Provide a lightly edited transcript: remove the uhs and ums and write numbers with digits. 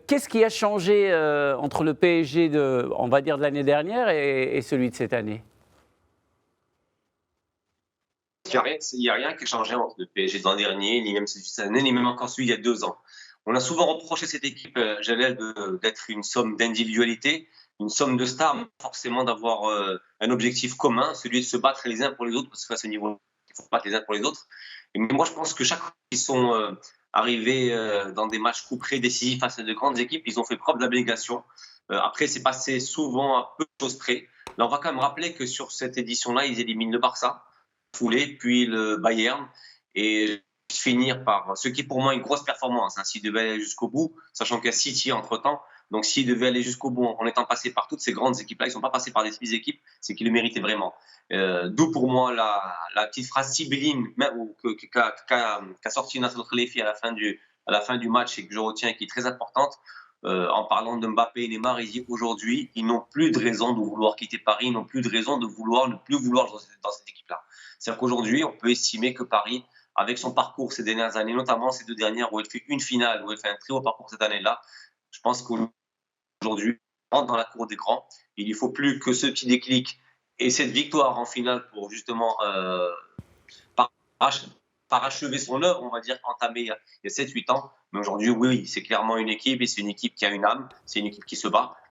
Qu'est-ce qui a changé entre le PSG on va dire, de l'année dernière et celui de cette année? Il n'y a rien qui a changé entre le PSG de l'an dernier, ni même celui de cette année, ni même encore celui il y a 2 ans. On a souvent reproché cette équipe, Jalel, d'être une somme d'individualité, une somme de stars, mais forcément d'avoir un objectif commun, celui de se battre les uns pour les autres, parce qu'à ce niveau, il faut se battre les uns pour les autres. Et moi, je pense que chaque fois qu'ils sont arrivés dans des matchs couperés décisifs face à de grandes équipes, ils ont fait preuve d'abnégation. Après, c'est passé souvent à peu de choses près. Là, on va quand même rappeler que sur cette édition-là, ils éliminent le Barça foulée, puis le Bayern, et finir par ce qui est pour moi une grosse performance, hein, s'il devait aller jusqu'au bout, sachant qu'il y a City entre-temps. Donc s'il devait aller jusqu'au bout en étant passé par toutes ces grandes équipes-là, ils ne sont pas passés par des petites équipes, c'est qu'ils le méritaient vraiment. D'où pour moi la petite phrase sibylline qu'a sorti Nasser Khelaifi à la fin du match et que je retiens et qui est très importante. En parlant de Mbappé et Neymar, il dit aujourd'hui, ils n'ont plus de raison de vouloir quitter Paris, ils n'ont plus de raison de ne plus vouloir dans cette équipe-là. C'est-à-dire qu'aujourd'hui, on peut estimer que Paris, avec son parcours ces dernières années, notamment ces 2 dernières où elle fait une finale, où elle fait un très haut parcours cette année-là, je pense qu'aujourd'hui, on rentre dans la cour des grands. Il ne faut plus que ce petit déclic et cette victoire en finale pour justement parachever son œuvre, on va dire, entamée il y a 7-8 ans. Mais aujourd'hui, oui, c'est clairement une équipe et c'est une équipe qui a une âme, c'est une équipe qui se bat.